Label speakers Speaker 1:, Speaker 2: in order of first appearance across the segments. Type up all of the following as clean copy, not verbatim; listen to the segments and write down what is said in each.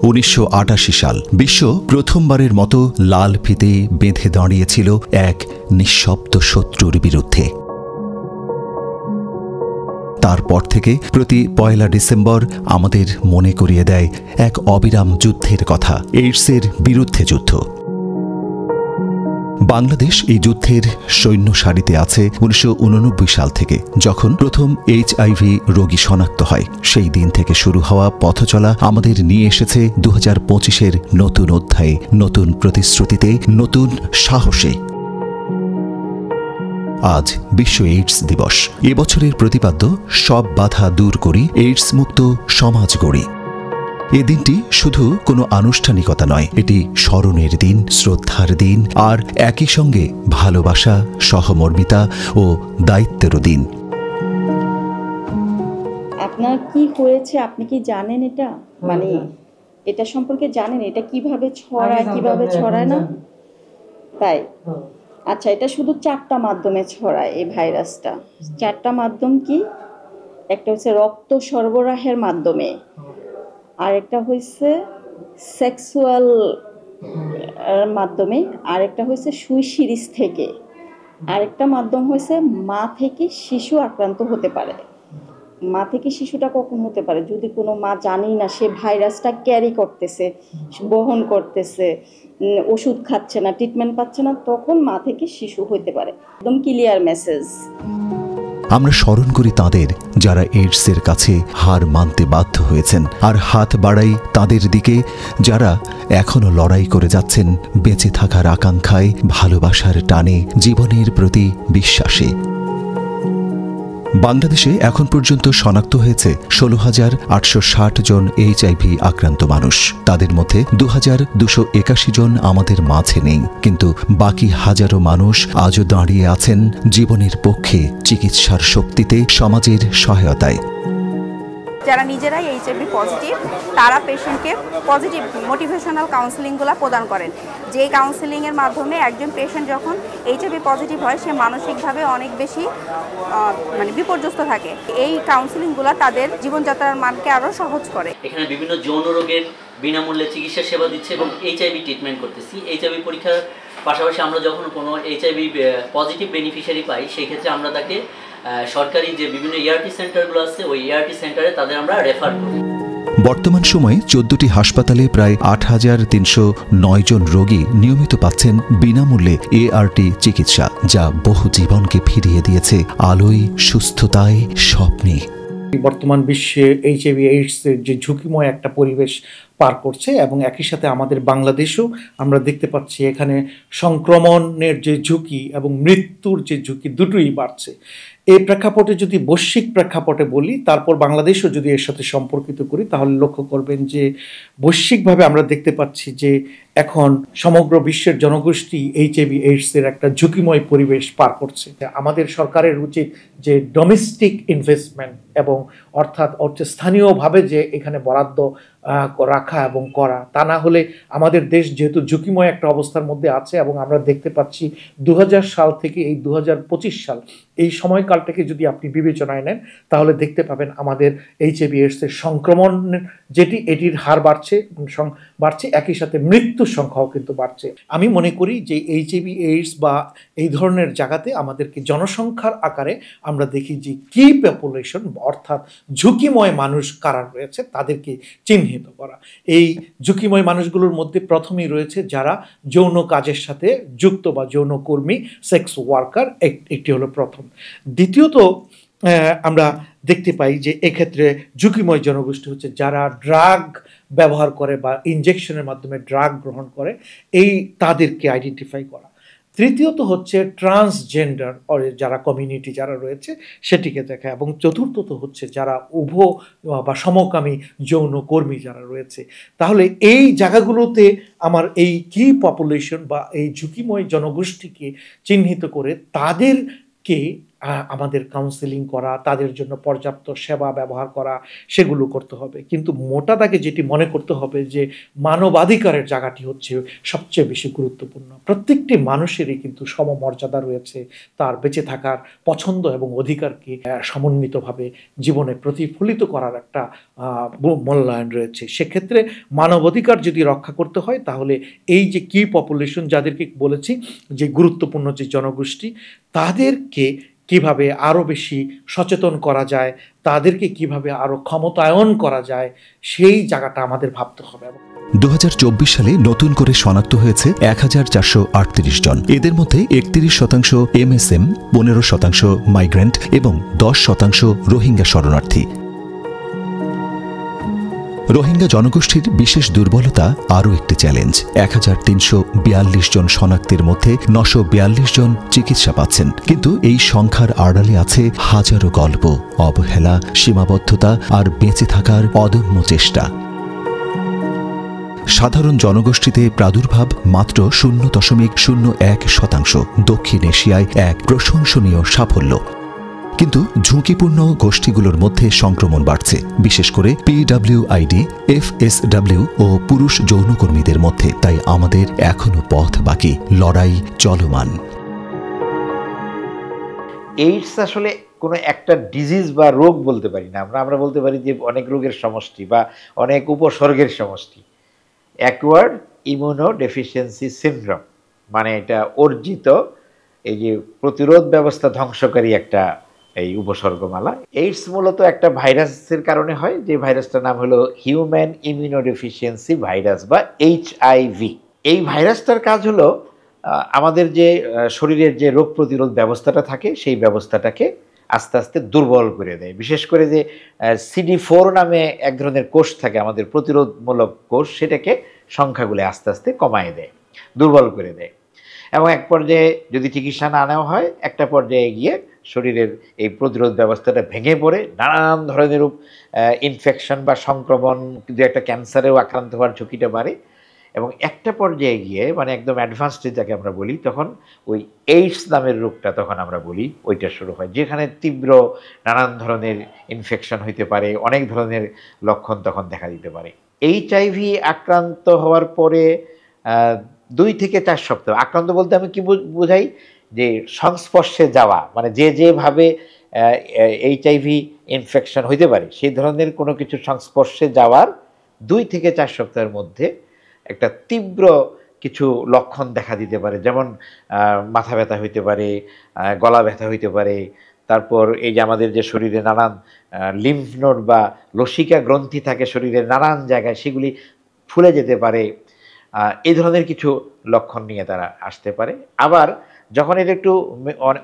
Speaker 1: 1988 সাল বিশ্ব প্রথমবারের মতো লাল ফিতে বেঁধে দাঁড়িয়েছিল এক নিঃশব্দ শত্রুর বিরুদ্ধে। তারপর থেকে প্রতি 1 ডিসেম্বর আমাদের মনে করিয়ে দেয় এক অবিরাম যুদ্ধের কথা, এইডসের বিরুদ্ধে যুদ্ধ। বাংলাদেশ এই যুদ্ধের সৈন্য সারিতে আছে 1989 সাল থেকে, যখন প্রথম HIV রোগী শনাক্ত হয়। সেই দিন থেকে শুরু হওয়া পথচলা আমাদের নিয়ে এসেছে 2025-এর নতুন অধ্যায়ে, নতুন প্রতিশ্রুতিতে, নতুন সাহসে। আজ বিশ্ব এইডস দিবস। এবছরের প্রতিপাদ্য সব বাধা দূর করি, এইডস মুক্ত সমাজ গড়ি। এ দিনটি শুধু কোনো আনুষ্ঠানিকতা নয়, এটি স্মরণের দিন, শ্রদ্ধার দিন, আর একই সঙ্গে ভালোবাসা, সহমর্মিতা ও দায়িত্বেরও দিন।
Speaker 2: আপনার কি হয়েছে আপনি কি জানেন এটা? মানে এটা সম্পর্কে জানেন এটা কিভাবে ছড়ায়, কিভাবে ছড়ায় না? তাই আচ্ছা, এটা শুধু 4টা মাধ্যমে ছড়ায় এই ভাইরাসটা। 4টা মাধ্যম কি? একটা হচ্ছে রক্ত সরবরাহের মাধ্যমে, আরেকটা হচ্ছে সেক্সুয়াল মাধ্যমে, আরেকটা হচ্ছে সুই সিরিজ থেকে, আরেকটা মাধ্যম হচ্ছে মা থেকে শিশু আক্রান্ত হতে পারে। মা থেকে শিশুটা কখন হতে পারে? যদি কোনো মা জানেই না সে ভাইরাসটা ক্যারি করতেছে, বহন করতেছে, ওষুধ খাচ্ছে না, ট্রিটমেন্ট পাচ্ছে না, তখন মা থেকে শিশু হতে পারে। একদম ক্লিয়ার মেসেজ।
Speaker 1: আমরা স্মরণ করি তাদের যারা এইডসের কাছে হার মানতে বাধ্য হয়েছেন, আর হাত বাড়াই তাদের দিকে যারা এখনো লড়াই করে যাচ্ছেন বেঁচে থাকার আকাঙ্ক্ষায়, ভালোবাসার টানে, জীবনের প্রতি বিশ্বাসে। বাংলাদেশে এখন পর্যন্ত শনাক্ত হয়েছে 16,860 জন HIV আক্রান্ত মানুষ। তাদের মধ্যে 2,281 জন আমাদের মাঝে নেই, কিন্তু বাকি হাজারো মানুষ আজও দাঁড়িয়ে আছেন জীবনের পক্ষে, চিকিৎসার শক্তিতে, সমাজের সহায়তায়।
Speaker 3: যারা নিজেরাই HIV পজিটিভ তারা পেশেন্টকে পজিটিভ মোটিভেশনাল কাউন্সেলিংগুলো প্রদান করেন। যে কাউন্সেলিংয়ের মাধ্যমে একজন পেশেন্ট যখন HIV পজিটিভ হয় সে মানসিকভাবে অনেক বেশি বিপর্যস্ত থাকে। এই কাউন্সেলিংগুলো তাদের জীবনযাত্রার মানকে আরও সহজ করে।
Speaker 4: এখানে বিভিন্ন যৌন রোগের বিনামূল্যে চিকিৎসা সেবা দিচ্ছে এবং HIV ট্রিটমেন্ট করতেছি। HIV পরীক্ষার পাশাপাশি আমরা যখন কোনো HIV পজিটিভ বেনিফিশিয়ারি পাই, সেই ক্ষেত্রে আমরা তাকে সরকারি যে বিভিন্ন ERT সেন্টারগুলো আছে ওই ERT সেন্টারে তাদের আমরা রেফার করি।
Speaker 1: বর্তমান সময়ে 14টি হাসপাতালে প্রায় 8,309 জন রোগী নিয়মিত পাচ্ছেন বিনামূল্যে ART চিকিৎসা, যা বহু জীবনকে ফিরিয়ে দিয়েছে আলোয়, সুস্থতায়, স্বপ্নে।
Speaker 5: বর্তমান বিশ্বে HIV এইডসের যে ঝুঁকিময় একটা পরিবেশ পার করছে, এবং একই সাথে আমাদের বাংলাদেশেও আমরা দেখতে পাচ্ছি এখানে সংক্রমণের যে ঝুঁকি এবং মৃত্যুর যে ঝুঁকি দুটোই বাড়ছে। এই প্রেক্ষাপটে যদি বৈশ্বিক প্রেক্ষাপটে বলি, তারপর বাংলাদেশও যদি এর সাথে সম্পর্কিত করি, তাহলে লক্ষ্য করবেন যে বৈশ্বিকভাবে আমরা দেখতে পাচ্ছি যে এখন সমগ্র বিশ্বের জনগোষ্ঠী HIV এইডসের একটা ঝুঁকিময় পরিবেশ পার করছে। আমাদের সরকারের উচিত যে ডোমেস্টিক ইনভেস্টমেন্ট এবং অর্থাৎ স্থানীয়ভাবে যে এখানে বরাদ্দ রাখা এবং করা, তা না হলে আমাদের দেশ যেহেতু ঝুঁকিময় একটা অবস্থার মধ্যে আছে, এবং আমরা দেখতে পাচ্ছি 2000 সাল থেকে এই 2025 সাল এই সময়কালটাকে যদি আপনি বিবেচনায় নেন, তাহলে দেখতে পাবেন আমাদের HIV এইডসের সংক্রমণ যেটি এটির হার বাড়ছে, একই সাথে মৃত্যুর সংখ্যাও কিন্তু বাড়ছে। আমি মনে করি যে HIV এইডস বা এই ধরনের জায়গাতে আমাদেরকে জনসংখ্যার আকারে আমরা দেখি যে কি পপুলেশন অর্থাৎ ঝুঁকিময় মানুষ কারা রয়েছে তাদেরকে চিহ্নিত করা। এই ঝুঁকিময় মানুষগুলোর মধ্যে প্রথমেই রয়েছে যারা যৌন কাজের সাথে যুক্ত বা যৌনকর্মী, সেক্স ওয়ার্কার, একটি হলো প্রথম। দ্বিতীয়ত আমরা দেখতে পাই যে এক্ষেত্রে ঝুঁকিময় জনগোষ্ঠী হচ্ছে যারা ড্রাগ ব্যবহার করে বা ইনজেকশনের মাধ্যমে ড্রাগ গ্রহণ করে, তাদেরকে আইডেন্টিফাই করা। তৃতীয়ত হচ্ছে ট্রান্সজেন্ডার যারা কমিউনিটি যারা রয়েছে সেটিকে দেখা, এবং চতুর্থত হচ্ছে যারা উভয় বা সমকামী যৌনকর্মী যারা রয়েছে। তাহলে এই জায়গাগুলোতে আমার এই কি পপুলেশন বা এই ঝুঁকিময় জনগোষ্ঠীকে চিহ্নিত করে তাদেরকে আমাদের কাউন্সেলিং করা, তাদের জন্য পর্যাপ্ত সেবা ব্যবহার করা, সেগুলো করতে হবে। কিন্তু মোটা দাগে যেটি মনে করতে হবে যে মানবাধিকারের জায়গাটি হচ্ছে সবচেয়ে বেশি গুরুত্বপূর্ণ। প্রত্যেকটি মানুষেরই কিন্তু সমমর্যাদা রয়েছে, তার বেঁচে থাকার পছন্দ এবং অধিকারকে সমন্বিতভাবে জীবনে প্রতিফলিত করার একটা মূল্যায়ন রয়েছে। সেক্ষেত্রে মানবাধিকার যদি রক্ষা করতে হয়, তাহলে এই যে কি পপুলেশন যাদেরকে বলেছি যে গুরুত্বপূর্ণ যে জনগোষ্ঠী, তাদেরকে কিভাবে আরও বেশি সচেতন করা যায়, তাদেরকে কিভাবে আরও ক্ষমতায়ন করা যায়, সেই জায়গাটা আমাদের ভাবতে হবে।
Speaker 1: 2024 সালে নতুন করে শনাক্ত হয়েছে 1438 জন। এদের মধ্যে 31% MSM, 15% মাইগ্রেন্ট এবং 10% রোহিঙ্গা শরণার্থী। রোহিঙ্গা জনগোষ্ঠীর বিশেষ দুর্বলতা আরও একটি চ্যালেঞ্জ। 1342 জন শনাক্তের মধ্যে 942 জন চিকিৎসা পাচ্ছেন, কিন্তু এই সংখ্যার আড়ালে আছে হাজারো গল্প, অবহেলা, সীমাবদ্ধতা আর বেঁচে থাকার অদম্য চেষ্টা। সাধারণ জনগোষ্ঠীতে প্রাদুর্ভাব মাত্র 0.01%, দক্ষিণ এশিয়ায় এক প্রশংসনীয় সাফল্য। কিন্তু ঝুঁকিপূর্ণ গোষ্ঠীগুলোর মধ্যে সংক্রমণ বাড়ছে, বিশেষ করে PWID, FSW ও পুরুষ যৌনকর্মীদের মধ্যে। তাই আমাদের এখনো পথ বাকি, লড়াই চলমান।
Speaker 6: এইডস আসলে কোনো একটা ডিজিজ বা রোগ বলতে পারি না আমরা বলতে পারি যে অনেক রোগের সমষ্টি বা অনেক উপসর্গের সমষ্টি। অ্যাকোয়ার্ড ইমিউনোডেফিসিয়েন্সি সিনড্রোম মানে এটা অর্জিত এই যে প্রতিরোধ ব্যবস্থা ধ্বংসকারী একটা এই উপসর্গমালা। এইডস মূলত একটা ভাইরাসের কারণে হয়, যে ভাইরাসটার নাম হলো হিউম্যান ইমিউনোডেফিসিয়েন্সি ভাইরাস বা HIV। এই ভাইরাসটার কাজ হলো আমাদের যে শরীরের যে রোগ প্রতিরোধ ব্যবস্থাটা থাকে সেই ব্যবস্থাটাকে আস্তে আস্তে দুর্বল করে দেয়। বিশেষ করে যে CD4 নামে এক ধরনের কোষ থাকে আমাদের প্রতিরোধমূলক কোষ, সেটাকে সংখ্যাগুলো আস্তে আস্তে কমায় দেয়, দুর্বল করে দেয়। এবং এক পর্যায়ে যদি চিকিৎসা না নেওয়া হয়, একটা পর্যায়ে গিয়ে শরীরের এই প্রতিরোধ ব্যবস্থাটা ভেঙে পড়ে নানান ধরনের ইনফেকশন বা সংক্রমণ, কিন্তু একটা ক্যান্সারেও আক্রান্ত হওয়ার ঝুঁকিটা বাড়ে। এবং একটা পর্যায়ে গিয়ে মানে একদম অ্যাডভান্স স্টেজ যাকে আমরা বলি, তখন ওই এইডস নামের রোগটা তখন আমরা বলি ওইটা শুরু হয়, যেখানে তীব্র নানান ধরনের ইনফেকশন হইতে পারে, অনেক ধরনের লক্ষণ তখন দেখা দিতে পারে। HIV আক্রান্ত হওয়ার পরে 2 থেকে 4 সপ্তাহ, আক্রান্ত বলতে আমি কি বোঝাই, যে সংস্পর্শে যাওয়া, মানে যেভাবে HIV ইনফেকশন হইতে পারে সেই ধরনের কোনো কিছু সংস্পর্শে যাওয়ার 2 থেকে 4 সপ্তাহের মধ্যে একটা তীব্র কিছু লক্ষণ দেখা দিতে পারে। যেমন মাথা ব্যথা হইতে পারে, গলা ব্যথা হইতে পারে, তারপর এই যে আমাদের যে শরীরে নানান লিম্ফ নোড বা লসিকা গ্রন্থি থাকে শরীরের নানান জায়গায়, সেগুলি ফুলে যেতে পারে। এই ধরনের কিছু লক্ষণ নিয়ে তারা আসতে পারে। আবার যখন এটা একটু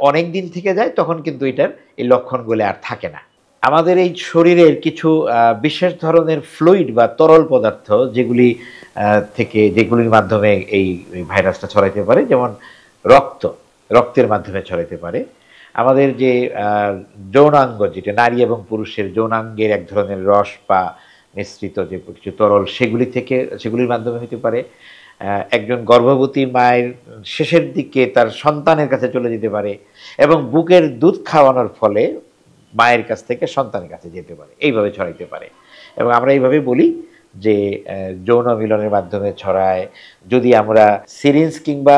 Speaker 6: অনেক দিন থেকে যায়, তখন কিন্তু এটার এই লক্ষণগুলো আর থাকে না। আমাদের এই শরীরের কিছু বিশেষ ধরনের ফ্লুইড বা তরল পদার্থ যেগুলির মাধ্যমে এই ভাইরাসটা ছড়াইতে পারে, যেমন রক্তের মাধ্যমে ছড়াইতে পারে। আমাদের যে যৌনাঙ্গ, যেটা নারী এবং পুরুষের যৌনাঙ্গের এক ধরনের রস বা মিশ্রিত যে কিছু তরল, সেগুলির মাধ্যমে হতে পারে। একজন গর্ভবতী মায়ের শেষের দিকে তার সন্তানের কাছে চলে যেতে পারে, এবং বুকের দুধ খাওয়ানোর ফলে মায়ের কাছ থেকে সন্তানের কাছে যেতে পারে, এইভাবে ছড়াইতে পারে। এবং আমরা এইভাবে বলি যে যৌন মিলনের মাধ্যমে ছড়ায়। যদি আমরা সিরিঞ্জ কিংবা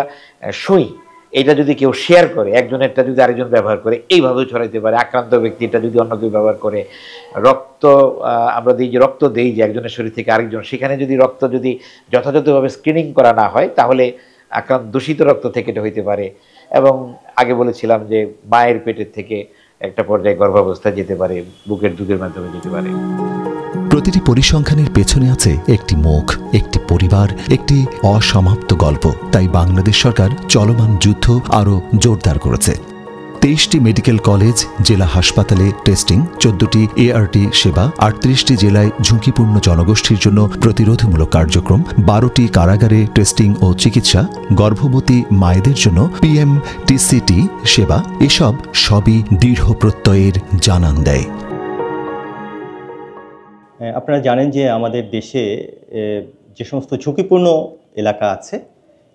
Speaker 6: সুই এটা যদি কেউ শেয়ার করে, একজনেরটা যদি আরেকজন ব্যবহার করে, এইভাবেও ছড়াইতে পারে। আক্রান্ত ব্যক্তিটা যদি অন্য কেউ ব্যবহার করে, আমরা রক্ত দেই যে একজনের শরীর থেকে আরেকজন, সেখানে যদি রক্ত যদি যথাযথভাবে স্ক্রিনিং করা না হয়, তাহলে দূষিত রক্ত থেকে এটা হইতে পারে। এবং আগে বলেছিলাম যে মায়ের পেটের থেকে একটা পর্যায়ে গর্ভাবস্থায় যেতে পারে, বুকের দুধের মাধ্যমে যেতে পারে।
Speaker 1: প্রতিটি পরিসংখ্যানের পেছনে আছে একটি মুখ, একটি পরিবার, একটি অসমাপ্ত গল্প। তাই বাংলাদেশ সরকার চলমান যুদ্ধ আরও জোরদার করেছে। 23টি মেডিকেল কলেজ, জেলা হাসপাতালে টেস্টিং, 14টি ART সেবা, 38টি জেলায় ঝুঁকিপূর্ণ জনগোষ্ঠীর জন্য প্রতিরোধমূলক কার্যক্রম, 12টি কারাগারে টেস্টিং ও চিকিৎসা, গর্ভবতী মায়েদের জন্য PMTCT সেবা, এসব সবই দৃঢ় প্রত্যয়ের জানান দেয়।
Speaker 7: আপনারা জানেন যে আমাদের দেশে যে সমস্ত ঝুঁকিপূর্ণ এলাকা আছে,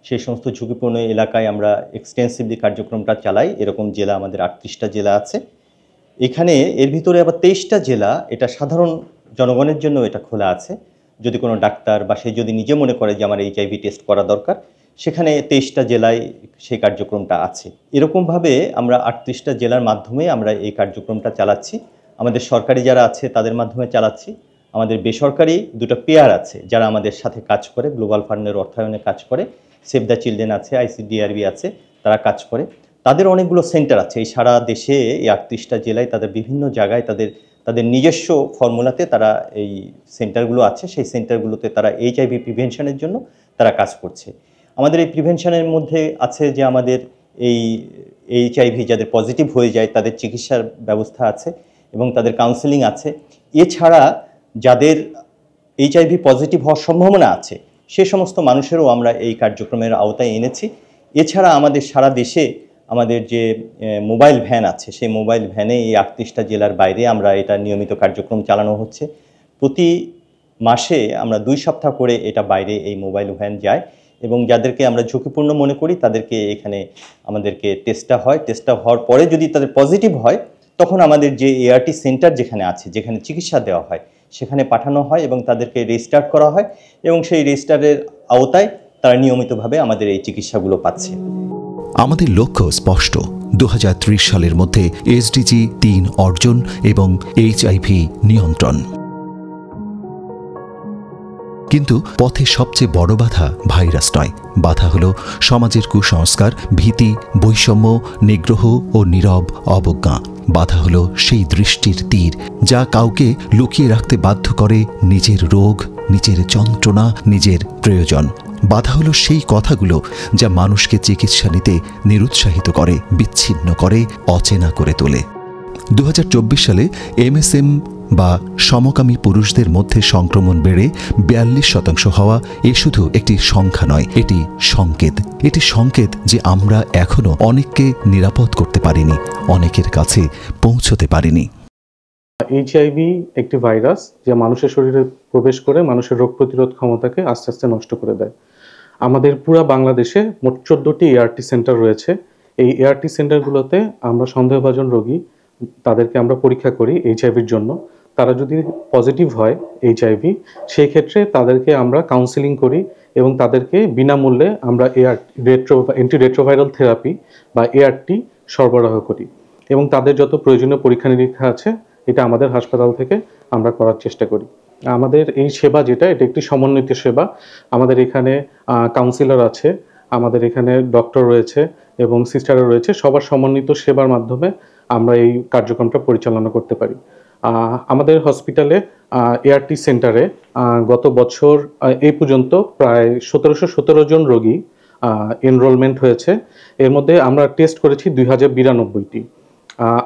Speaker 7: সেই সমস্ত ঝুঁকিপূর্ণ এলাকায় আমরা এক্সটেন্সিভলি কার্যক্রমটা চালাই। এরকম জেলা আমাদের 38টা জেলা আছে। এখানে এর ভিতরে আবার 23টা জেলা এটা সাধারণ জনগণের জন্য এটা খোলা আছে। যদি কোনো ডাক্তার বা সে যদি নিজে মনে করে যে আমার HIV টেস্ট করা দরকার, সেখানে 23টা জেলায় সেই কার্যক্রমটা আছে। এরকমভাবে আমরা 38টা জেলার মাধ্যমে আমরা এই কার্যক্রমটা চালাচ্ছি। আমাদের সরকারি যারা আছে তাদের মাধ্যমে চালাচ্ছি। আমাদের বেসরকারি দুটো পেয়ার আছে যারা আমাদের সাথে কাজ করে, গ্লোবাল ফান্ডের অর্থায়নে কাজ করে। সেভ দ্য চিলড্রেন আছে, ICDRB আছে, তারা কাজ করে। তাদের অনেকগুলো সেন্টার আছে এই সারা দেশে, এই 38টা জেলায় তাদের বিভিন্ন জায়গায় তাদের নিজস্ব ফর্মুলাতে তারা এই সেন্টারগুলো আছে। সেই সেন্টারগুলোতে তারা HIV প্রিভেনশনের জন্য তারা কাজ করছে। আমাদের এই প্রিভেনশনের মধ্যে আছে যে আমাদের এই HIV যাদের পজিটিভ হয়ে যায় তাদের চিকিৎসার ব্যবস্থা আছে এবং তাদের কাউন্সেলিং আছে। এছাড়া যাদের HIV পজিটিভ হওয়ার সম্ভাবনা আছে সে সমস্ত মানুষেরও আমরা এই কার্যক্রমের আওতায় এনেছি। এছাড়া আমাদের সারা দেশে আমাদের যে মোবাইল ভ্যান আছে সেই মোবাইল ভ্যানে এই 38টা জেলার বাইরে আমরা এটা নিয়মিত কার্যক্রম চালানো হচ্ছে। প্রতি মাসে আমরা 2 সপ্তাহ করে এটা বাইরে এই মোবাইল ভ্যান যায় এবং যাদেরকে আমরা ঝুঁকিপূর্ণ মনে করি তাদেরকে এখানে আমাদেরকে টেস্টটা হয়। টেস্টটা হওয়ার পরে যদি তাদের পজিটিভ হয় তখন আমাদের যে ART সেন্টার যেখানে আছে, যেখানে চিকিৎসা দেওয়া হয়, সেখানে পাঠানো হয় এবং তাদেরকে রেজিস্টার করা হয় এবং সেই রেজিস্টারের আওতায় তারা নিয়মিতভাবে আমাদের এই চিকিৎসাগুলো পাচ্ছে।
Speaker 1: আমাদের লক্ষ্য স্পষ্ট, 2030 সালের মধ্যে SDG 3 অর্জন এবং HIV নিয়ন্ত্রণ। কিন্তু পথে সবচেয়ে বড় বাধা ভাইরাস নয়, বাধা হলো সমাজের কুসংস্কার, ভীতি, বৈষম্য, নিগ্রহ ও নীরব অবজ্ঞা। বাধা হলো সেই দৃষ্টির তীর যা কাউকে লুকিয়ে রাখতে বাধ্য করে নিজের রোগ, নিজের যন্ত্রণা, নিজের প্রয়োজন। বাধা হলো সেই কথাগুলো যা মানুষকে চিকিৎসা নিতে নিরুৎসাহিত করে, বিচ্ছিন্ন করে, অচেনা করে তোলে। 2024 সালে MSM বা সমকামী পুরুষদের মধ্যে সংক্রমণ বেড়ে 42% হওয়া এ শুধু একটি সংখ্যা নয়, এটি সংকেত। এটি সংকেত যে আমরা এখনো অনেককে নিরাপদ করতে পারিনি, অনেকের কাছে পৌঁছতে পারিনি।
Speaker 8: HIV একটি ভাইরাস যা মানুষের শরীরে প্রবেশ করে মানুষের রোগ প্রতিরোধ ক্ষমতাকে আস্তে আস্তে নষ্ট করে দেয়। আমাদের পুরা বাংলাদেশে মোট 14টি ART সেন্টার রয়েছে। এই ART সেন্টারগুলোতে আমরা সন্দেহভাজন রোগী তাদেরকে আমরা পরীক্ষা করি HIVর জন্য। তারা যদি পজিটিভ হয় HIV, সেই ক্ষেত্রে তাদেরকে আমরা কাউন্সেলিং করি এবং তাদেরকে বিনামূল্যে আমরা অ্যান্টিরেট্রোভাইরাল থেরাপি বা ART সরবরাহ করি এবং তাদের যত প্রয়োজনীয় পরীক্ষা নিরীক্ষা আছে এটা আমাদের হাসপাতাল থেকে আমরা করার চেষ্টা করি। আমাদের এই সেবা এটা একটি সমন্বিত সেবা। আমাদের এখানে কাউন্সিলর আছে, আমাদের এখানে ডক্টর রয়েছে এবং সিস্টারও রয়েছে। সবার সমন্বিত সেবার মাধ্যমে আমরা এই কার্যক্রমটা পরিচালনা করতে পারি। আমাদের হসপিটালে ART সেন্টারে গত বছর এই পর্যন্ত প্রায় 1717 জন রোগী এনরোলমেন্ট হয়েছে। এর মধ্যে আমরা টেস্ট করেছি 2092টি।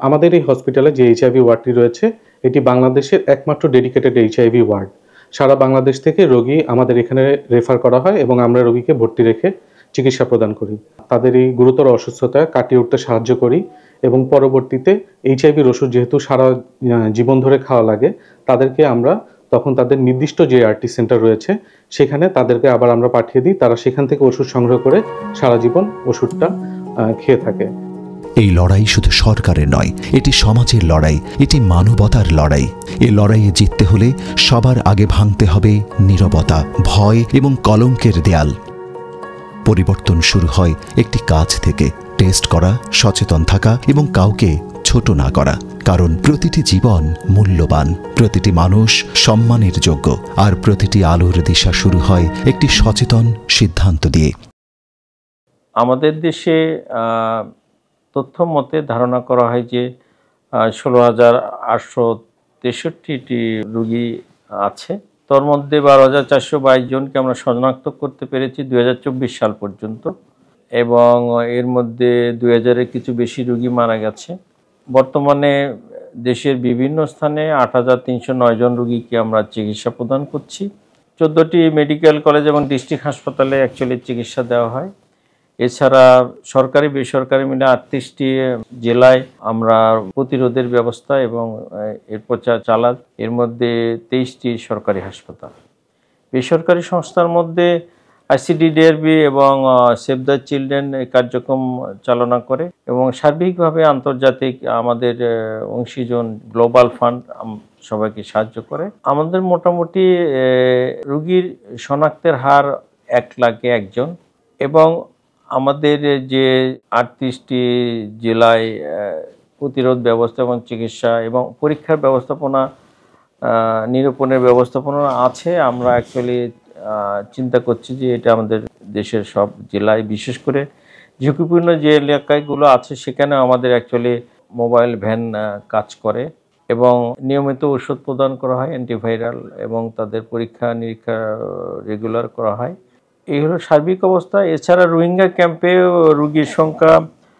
Speaker 8: আমাদের এই হসপিটালে যে HIV ওয়ার্ডটি রয়েছে এটি বাংলাদেশের একমাত্র ডেডিকেটেড HIV ওয়ার্ড। সারা বাংলাদেশ থেকে রোগী আমাদের এখানে রেফার করা হয় এবং আমরা রোগীকে ভর্তি রেখে চিকিৎসা প্রদান করি। তাদের এই গুরুতর অসুস্থতা কাটিয়ে উঠতে সাহায্য করি এবং পরবর্তীতে HIVর ওষুধ যেহেতু সারা জীবন ধরে খাওয়া লাগে, তাদেরকে আমরা তখন তাদের নির্দিষ্ট যে ART সেন্টার রয়েছে সেখানে তাদেরকে আবার আমরা পাঠিয়ে দিই। তারা সেখান থেকে ওষুধ সংগ্রহ করে সারা জীবন ওষুধটা খেয়ে থাকে।
Speaker 1: এই লড়াই শুধু সরকারের নয়, এটি সমাজের লড়াই, এটি মানবতার লড়াই। এই লড়াইয়ে জিততে হলে সবার আগে ভাঙতে হবে নীরবতা, ভয় এবং কলঙ্কের দেয়াল। পরিবর্তন শুরু হয় একটি কাজ থেকে, টেস্ট করা, সচেতন থাকা এবং কাউকে ছোট না করা। কারণ প্রতিটি জীবন মূল্যবান, প্রতিটি মানুষ সম্মানের যোগ্য, আর প্রতিটি আলোর দিশা শুরু হয় একটি সচেতন সিদ্ধান্ত দিয়ে।
Speaker 9: আমাদের দেশে তথ্য মতে ধারণা করা হয় যে 16,863টি রোগী আছে। তার মধ্যে 12,422 জনকে আমরা শনাক্ত করতে পেরেছি 2024 সাল পর্যন্ত এবং এর মধ্যে 2000-এর কিছু বেশি রোগী মারা গেছে। বর্তমানে দেশের বিভিন্ন স্থানে 8,309 জন রোগীকে আমরা চিকিৎসা প্রদান করছি। 14টি মেডিকেল কলেজ এবং ডিস্ট্রিক্ট হাসপাতালে অ্যাকচুয়ালি চিকিৎসা দেওয়া হয়। এছাড়া সরকারি বেসরকারি মিলে 38টি জেলায় আমরা প্রতিরোধের ব্যবস্থা এবং এর প্রচার চালাই। এর মধ্যে 23টি সরকারি হাসপাতাল। বেসরকারি সংস্থার মধ্যে ICDDRB এবং সেভ দ্য চিলড্রেন এই কার্যক্রম চালনা করে এবং সার্বিকভাবে আন্তর্জাতিক আমাদের অংশীজন গ্লোবাল ফান্ড সবাইকে সাহায্য করে। আমাদের মোটামুটি রোগীর শনাক্তের হার 1 লাখে 1 জন এবং আমাদের যে 38টি জেলায় প্রতিরোধ ব্যবস্থা এবং চিকিৎসা এবং পরীক্ষার ব্যবস্থাপনা নিরূপণের ব্যবস্থাপনা আছে। আমরা অ্যাকচুয়ালি চিন্তা করছি যে এটা আমাদের দেশের সব জেলায়, বিশেষ করে ঝুঁকিপূর্ণ যে এলাকাগুলো আছে সেখানে আমাদের অ্যাকচুয়ালি মোবাইল ভ্যান কাজ করে এবং নিয়মিত ওষুধ প্রদান করা হয় অ্যান্টিভাইরাল এবং তাদের পরীক্ষা নিরীক্ষা রেগুলার করা হয়। এই হলো সার্বিক অবস্থা। এছাড়া রোহিঙ্গা ক্যাম্পে রোগীর সংখ্যা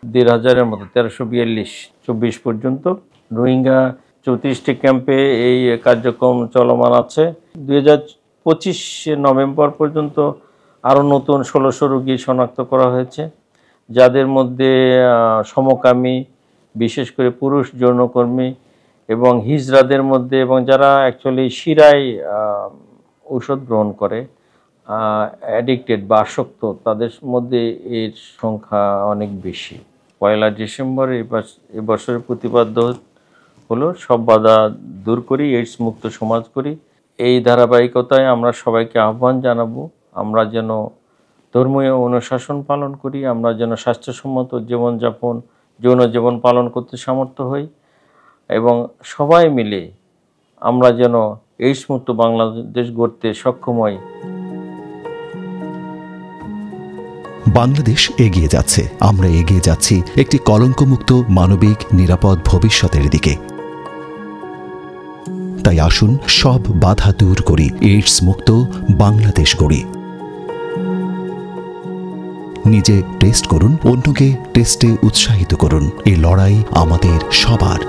Speaker 9: 1,500-এর মতো, 1342 24 পর্যন্ত। রোহিঙ্গা 34টি ক্যাম্পে এই কার্যক্রম চলমান আছে। 2025 নভেম্বর পর্যন্ত আরও নতুন 1600 রোগী শনাক্ত করা হয়েছে, যাদের মধ্যে সমকামী, বিশেষ করে পুরুষ যৌনকর্মী এবং হিজড়াদের মধ্যে এবং যারা অ্যাকচুয়ালি শিরায় ঔষধ গ্রহণ করে, অ্যাডিক্টেড বা আসক্ত, তাদের মধ্যে এর সংখ্যা অনেক বেশি। 1 ডিসেম্বর এবছরের প্রতিপাদ্য হলো সব বাধা দূর করি, এইডস মুক্ত সমাজ করি। এই ধারাবাহিকতায় আমরা সবাইকে আহ্বান জানাবো আমরা যেন ধর্মীয় অনুশাসন পালন করি, আমরা যেন স্বাস্থ্যসম্মত জীবনযাপন, যৌন জীবন পালন করতে সামর্থ্য হই এবং সবাই মিলে আমরা যেন এইডস মুক্ত বাংলাদেশ গড়তে সক্ষম হই।
Speaker 1: বাংলাদেশ এগিয়ে যাচ্ছে, আমরা এগিয়ে যাচ্ছি একটি কলঙ্কমুক্ত, মানবিক, নিরাপদ ভবিষ্যতের দিকে। তাই আসুন সব বাধা দূর করি, এইডস মুক্ত বাংলাদেশ গড়ি। নিজে টেস্ট করুন, অন্যকে টেস্টে উৎসাহিত করুন। এই লড়াই আমাদের সবার।